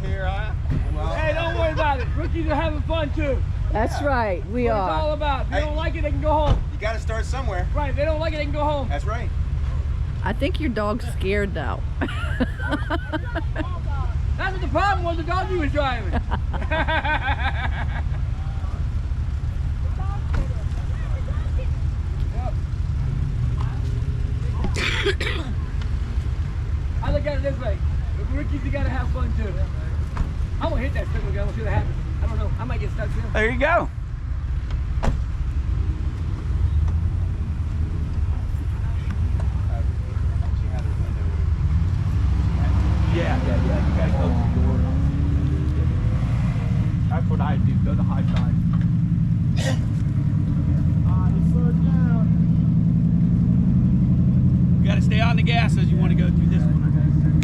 here, huh? Well, Hey, don't worry about it. Rookies are having fun too. That's right, we That's what it's all are. about. If they Hey. don't like it, they can go home. you got to start somewhere. Right, if they don't like it, they can go home. That's right. I think your dog's scared though. That's what the problem was, the dog you was driving. I look at it this way. The rookies, you gotta have fun too. I'm gonna hit that stick again. We'll see what happens. I don't know. I might get stuck soon. There you go. Yeah. You gotta close the door. That's what I do. Go to high side. You gotta stay on the gas as you want to go through this one.